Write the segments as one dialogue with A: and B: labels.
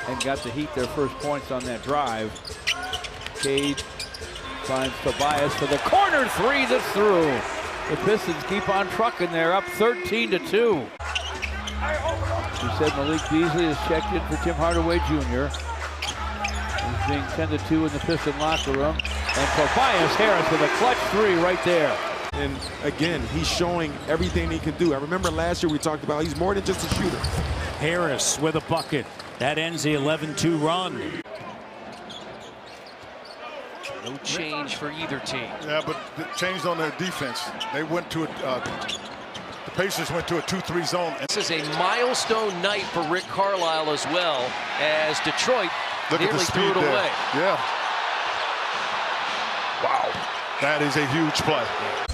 A: and got to heat their first points on that drive. Cade finds Tobias for the corner three that's through. The Pistons keep on trucking there, up 13-2. We said Malik Beasley has checked in for Tim Hardaway Jr. He's being 10-2 in the Piston locker room. And Tobias Harris with a clutch three right there.
B: And again, he's showing everything he can do. I remember last year we talked about he's more than just a shooter.
C: Harris with a bucket. That ends the 11-2 run.
D: No change for either team.
E: Yeah, but it changed on their defense. They went to the Pacers went to a 2-3 zone.
D: This is a milestone night for Rick Carlisle as well, as Detroit nearly threw it away.
E: Yeah. Wow. That is a huge play.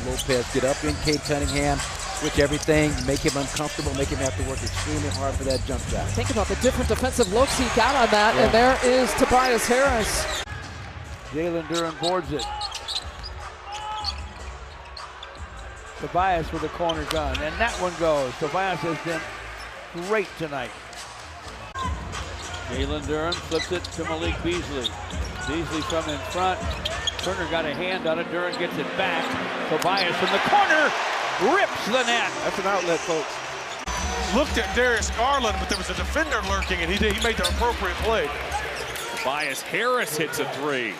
F: Lopez get up in Cade Cunningham, switch everything, make him uncomfortable, make him have to work extremely hard for that jump shot.
G: Think about the different defensive looks he got on that, and there is Tobias Harris.
A: Jalen Duren boards it. Tobias with a corner gun, and that one goes. Tobias has been great tonight. Jalen Duren flips it to Malik Beasley. Beasley from in front. Turner got a hand on it. Duren gets it back. Tobias from the corner rips the net.
E: That's an outlet, folks. Looked at Darius Garland, but there was a defender lurking, and he made the appropriate play.
H: Tobias Harris hits a three.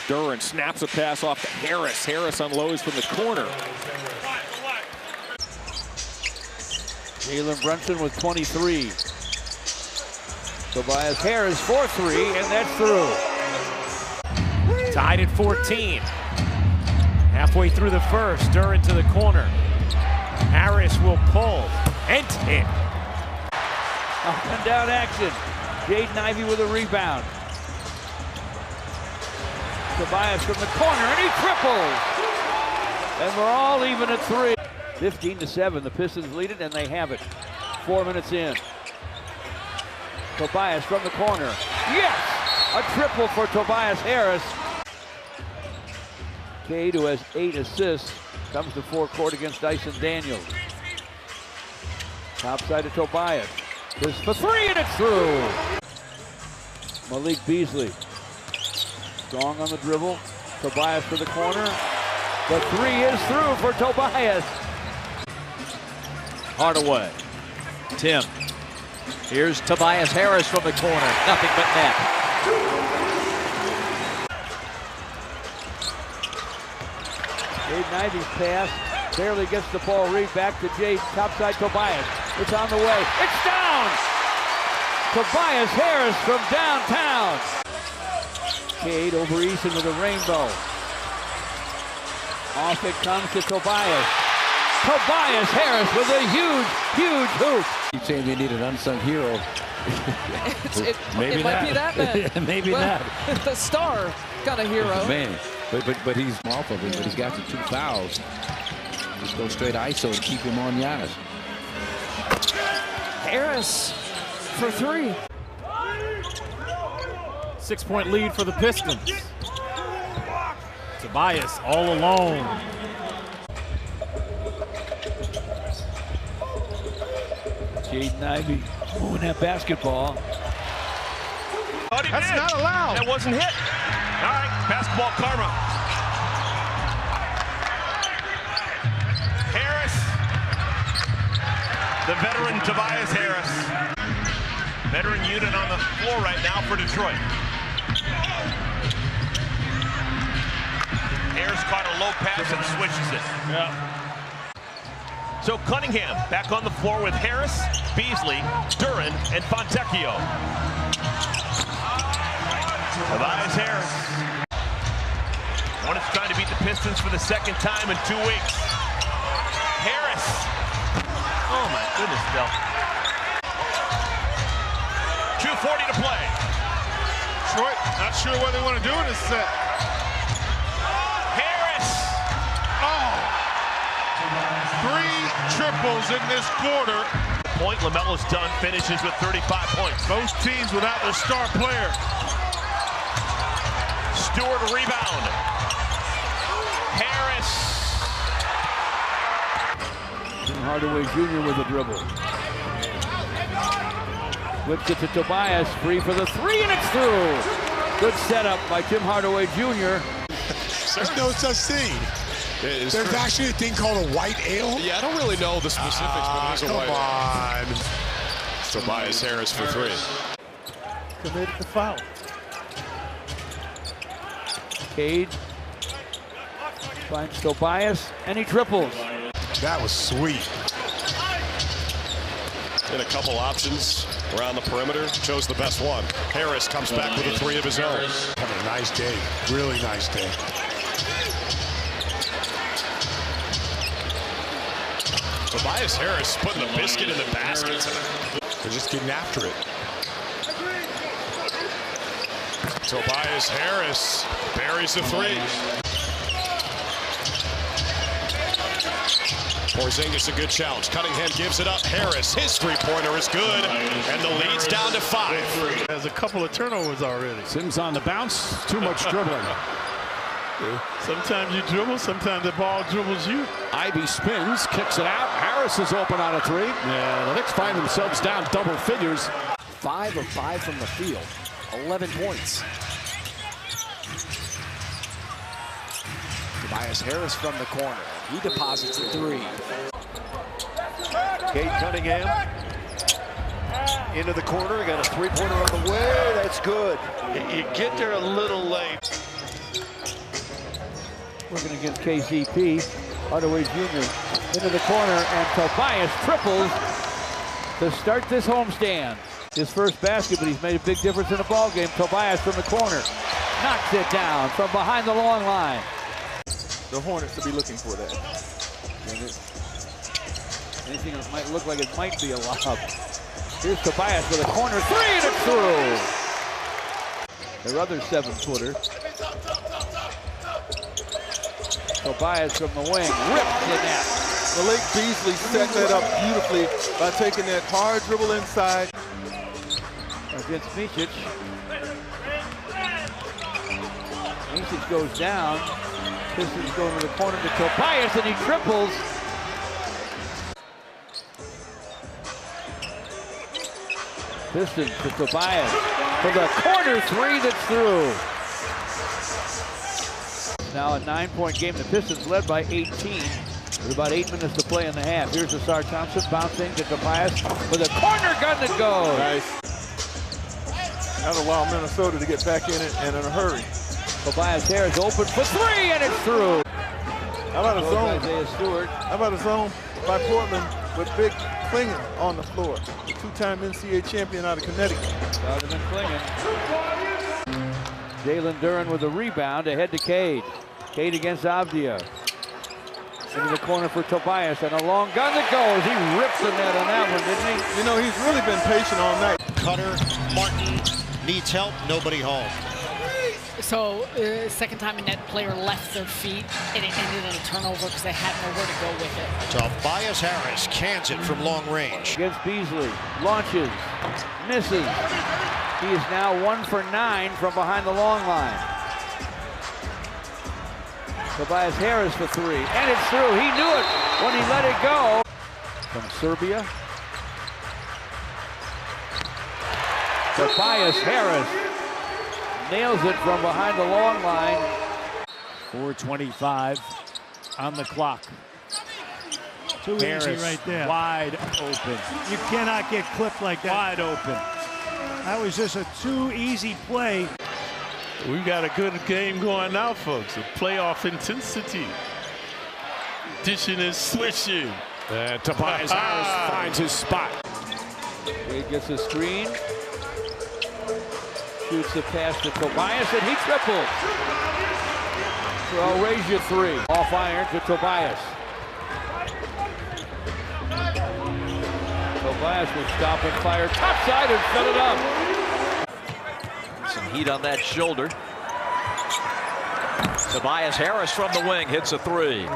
H: Duren snaps a pass off to Harris. Harris unloads from the corner.
A: Jalen Brunson with 23. Tobias Harris for three, and that's through.
C: Tied at 14. Halfway through the first, Duren to the corner. Harris will pull and hit.
A: Up and down action. Jaden Ivey with a rebound. Tobias from the corner, and he triples. And we're all even at three. 15-7, the Pistons lead it, and they have it. 4 minutes in. Tobias from the corner. Yes! A triple for Tobias Harris. Cade, who has 8 assists, comes to forecourt against Dyson Daniels. Top side of Tobias. This for three, and it's through. Malik Beasley. Strong on the dribble. Tobias for the corner. The three is through for Tobias.
C: Hardaway. Tim. Here's Tobias Harris from the corner. Nothing but net.
A: Jaden Ivey's pass barely gets the ball. Reed back to Jaden. Topside Tobias. It's on the way. It's down! Tobias Harris from downtown. Cade over Eason with a rainbow. Off it comes to Tobias. Tobias Harris with a huge hoop.
F: You're saying they need an unsung hero.
G: it might be that man.
C: Maybe not.
G: The star got a hero.
F: Man, but he's off of it, but he's got the 2 fouls. Just go straight ISO and keep him on Giannis.
G: Harris for three.
C: 6-point lead for the Pistons. Tobias all alone.
A: Jaden Ivey moving that basketball.
E: That's not allowed.
H: That wasn't hit. All right, basketball karma. Harris. The veteran Tobias Harris. Veteran unit on the floor right now for Detroit. Harris caught a low pass and switches it.
E: Yeah.
H: So Cunningham back on the floor with Harris, Beasley, Duren, and Fontecchio. Tobias Harris. Hornets trying to beat the Pistons for the second time in 2 weeks. Harris. Oh my goodness, Del. 2:40 to play.
E: Detroit, not sure what they want to do in this set.
H: Harris.
E: Oh. 3 triples in this quarter.
H: Point, LaMelo's done, finishes with 35 points.
E: Both teams without their star player.
H: Stewart rebound. Harris.
A: Tim Hardaway Jr. with a dribble. Whips it to Tobias, free for the three, and it's through. Good setup by Tim Hardaway Jr.
I: There's no such thing. There's actually a thing called a white ale.
J: Yeah, I don't really know the specifics, but it is a white ale.
I: Come on.
J: Tobias Harris for three.
E: Committed the foul.
A: Cade finds Tobias, and he triples.
I: That was sweet.
J: And a couple options around the perimeter. Chose the best one. Harris comes back with a three of his own.
I: Having a nice day. Really nice day.
J: Tobias Harris putting the biscuit in the basket tonight.
I: They're just getting after it.
J: Tobias Harris buries the three. Porzingis a good challenge. Cunningham gives it up. Harris, his three-pointer is good, and the lead's down to 5.
E: There's a couple of turnovers already.
B: Sims on the bounce. Too much dribbling.
E: Sometimes you dribble, sometimes the ball dribbles you.
B: Ivy spins, kicks it out. Harris is open on a three. Yeah, the Knicks find themselves down double figures.
F: 5 of 5 from the field. 11 points. Tobias Harris from the corner. He deposits the three.
K: Cade Cunningham into the corner. Got a three-pointer on the way. That's good.
E: You get there a little late.
A: Working against KCP. Hardaway Jr. into the corner, and Tobias triples to start this homestand. His first basket, but he's made a big difference in the ball game. Tobias from the corner knocks it down from behind the long line.
E: The Hornets will be looking for that.
A: Anything that might look like it might be a lob. Here's Tobias with a corner three, and it's through. Their other 7-footer. Tobias from the wing rips the net.
E: Malik Beasley set that up beautifully by taking that hard dribble inside.
A: Against Micic. Micic goes down. Pistons going to the corner to Tobias, and he triples. Pistons to Tobias for the corner three that's through. Now a 9-point game. The Pistons led by 18 with about 8 minutes to play in the half. Here's Asar Thompson bouncing to Tobias with a corner gun that goes.
E: Nice. That'll allow Minnesota to get back in it and in a hurry.
A: Tobias Harris open for three, and it's through.
E: How about a zone?
A: Isaiah Stewart.
E: How about a zone by Portland with Big Clingan on the floor? The 2-time NCAA champion out of Connecticut.
A: Donovan Clingan. Jalen Duren with a rebound ahead to Cade. Cade against Avdia. Into the corner for Tobias, and a long gun that goes. He rips the net on that one, didn't he?
E: You know, he's really been patient all night.
K: Cutter, Martin needs help. Nobody home.
L: So, second time a net player left their feet, and it ended in a turnover because they had nowhere to go with it.
K: Tobias Harris cans it from long range.
A: Against Beasley, launches, misses. He is now 1 for 9 from behind the long line. Tobias Harris for three, and it's through. He knew it when he let it go. From Serbia, Tobias Harris nails it from behind the long line.
C: 4:25 on the clock.
M: Too
C: Harris
M: easy right there.
C: Wide open.
M: You cannot get clipped like that.
C: Wide open.
M: That was just a too easy play.
E: We've got a good game going now, folks. A playoff intensity. Dishing and switching.
B: And Tobias Harris finds his spot.
A: He gets a screen. Shoots the pass to Tobias, and he triples. So I'll raise you three. Off iron to Tobias. Tobias will stop and fire topside and fill it up.
D: Some heat on that shoulder. Tobias Harris from the wing hits a three.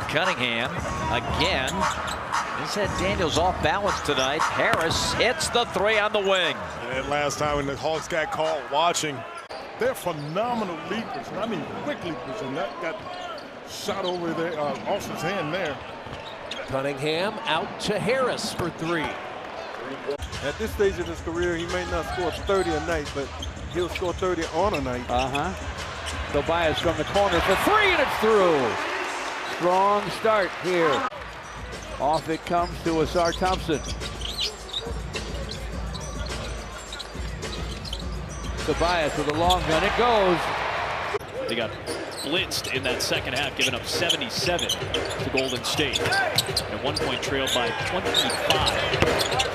D: Cunningham again. He said Daniels off balance tonight. Harris hits the three on the wing.
I: And last time when the Hawks got caught watching, they're phenomenal leapers. I mean, quick leapers, and that got shot over there, off his hand there.
D: Cunningham out to Harris for three.
I: At this stage of his career, he may not score 30 a night, but he'll score 30 on a night.
A: Tobias from the corner for three, and it's through. Strong start here. Off it comes to Asar Thompson. Tobias with a long gun, it goes.
N: They got blitzed in that second half, giving up 77 to Golden State. At one point trailed by 25.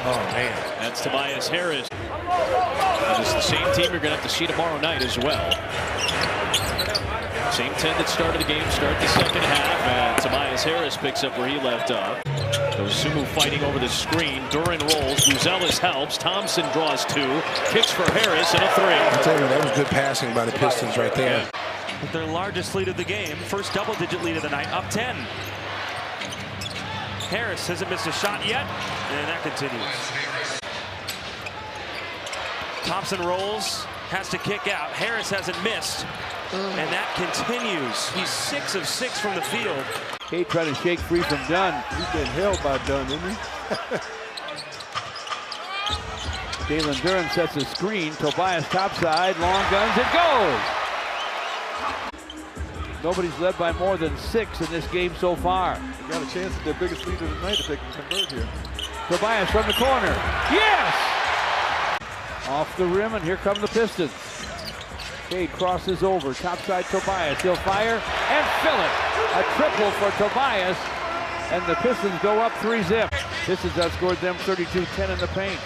C: Oh, man.
N: That's Tobias Harris. And it's the same team you're going to have to see tomorrow night as well. Same 10 that started the game, start the second half, and Tobias Harris picks up where he left off. Those Sumu fighting over the screen. Duran rolls. Buzelis helps. Thompson draws two. Kicks for Harris and a three.
O: I tell you, that was good passing by the Pistons right there.
P: With their largest lead of the game, first double-digit lead of the night, up 10. Harris hasn't missed a shot yet, and that continues. Thompson rolls, has to kick out. Harris hasn't missed, and that continues. He's 6 of 6 from the field.
A: Cade trying to shake free from Dunn.
I: He's been held by Dunn, isn't he?
A: Jalen Duran sets a screen. Tobias topside, long guns, it goes. Nobody's led by more than 6 in this game so far.
I: They got a chance at their biggest lead of the night if they can convert here.
A: Tobias from the corner. Yes! Off the rim, and here come the Pistons. Cade crosses over. Topside Tobias. He'll fire and fill it. A triple for Tobias, and the Pistons go up 3-zip. Pistons outscored them 32-10 in the paint.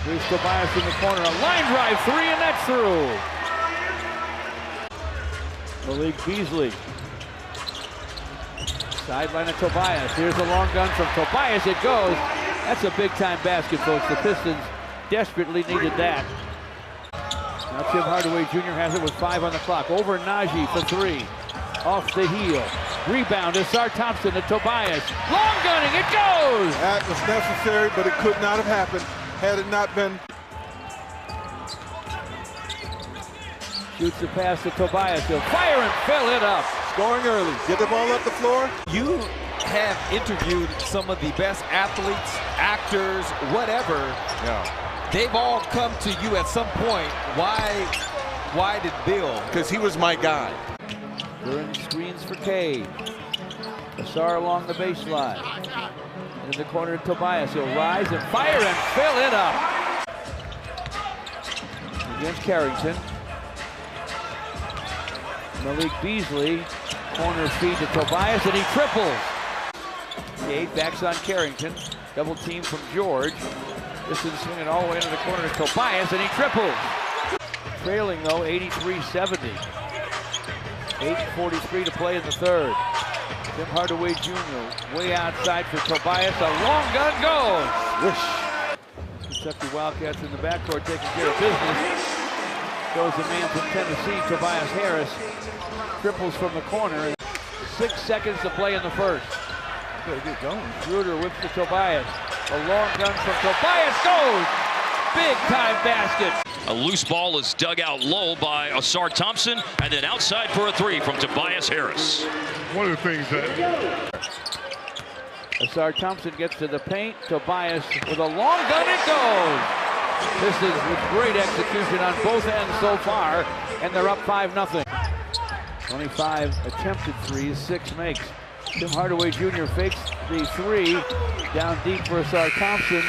A: Here's Tobias in the corner. A line drive three, and that's through. Malik Beasley. Sideline of Tobias. Here's a long gun from Tobias. It goes. That's a big-time basket, folks. The Pistons desperately needed that. Now Tim Hardaway Jr. has it with 5 on the clock. Over Najee for 3. Off the heel. Rebound to Asar Thompson to Tobias. Long gunning. It goes.
I: That was necessary, but it could not have happened had it not been.
A: Shoots the pass to Tobias. He'll fire and fill it up.
I: Scoring early. Get the ball up the floor.
Q: You have interviewed some of the best athletes, actors, whatever.
O: Yeah.
Q: They've all come to you at some point. Why did Bill?
O: Because he was my guy.
A: Duran screens for Cade. Asar along the baseline. Into the corner to Tobias. He'll rise and fire and fill it up. Against Carrington. Malik Beasley. Corner feed to Tobias, and he triples. Cade backs on Carrington. Double team from George. This is swinging all the way into the corner to Tobias, and he triples. Trailing, though, 83-70. 8:43 to play in the third. Tim Hardaway Jr. way outside for Tobias. A long gun goes. Wish. Kentucky Wildcats in the backcourt taking care of business. Goes the man from Tennessee, Tobias Harris. Triples from the corner. 6 seconds to play in the first.
I: Gotta get going.
A: Schroeder whips to Tobias. A long gun from Tobias goes. Big time basket.
R: A loose ball is dug out low by Asar Thompson, and then outside for a three from Tobias Harris.
I: One of the things that
A: Asar Thompson gets to the paint. Tobias with a long gun, it goes. This is with great execution on both ends so far, and they're up 5-0. 25 attempted threes, 6 makes. Tim Hardaway Jr. fakes the 3. Down deep for Asar Thompson.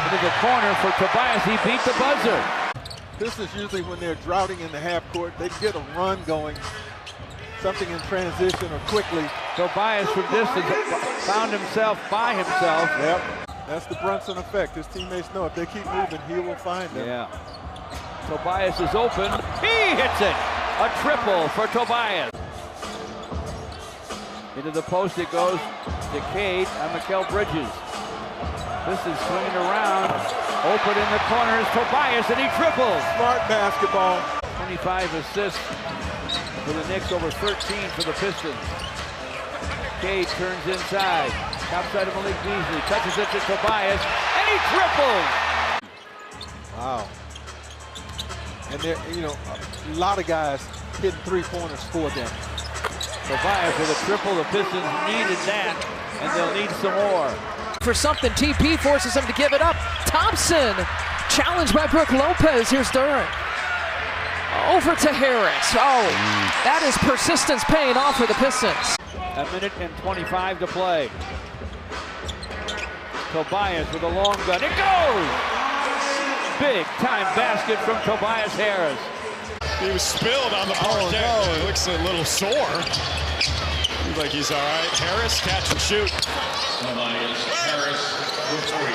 A: Into the corner for Tobias. He beat the buzzer.
I: This is usually when they're droughting in the half court. They get a run going, something in transition or quickly.
A: Tobias from distance found himself by himself.
I: Yep, that's the Brunson effect. His teammates know if they keep moving, he will find them.
A: Yeah. Tobias is open. He hits it. A triple for Tobias. Into the post it goes to Cade on Mikal Bridges. This is swinging around. Open in the corner is Tobias, and he triples.
I: Smart basketball.
A: 25 assists for the Knicks, over 13 for the Pistons. Cade turns inside. Top side of Malik Beasley. Touches it to Tobias, and he triples.
I: Wow. And there, you know, a lot of guys hitting 3-pointers for them.
A: Tobias with a triple. The Pistons needed that, and they'll need some more.
G: For something, TP forces him to give it up. Thompson, challenged by Brook Lopez. Here's Duren. Over to Harris. Oh, that is persistence paying off for the Pistons.
A: A minute and 25 to play. Tobias with a long gun. It goes! Big time basket from Tobias Harris.
J: He was spilled on the parquet. Oh, no. It looks a little sore. Seems like he's all right. Harris, catch and shoot.
R: Tobias Harris with 3.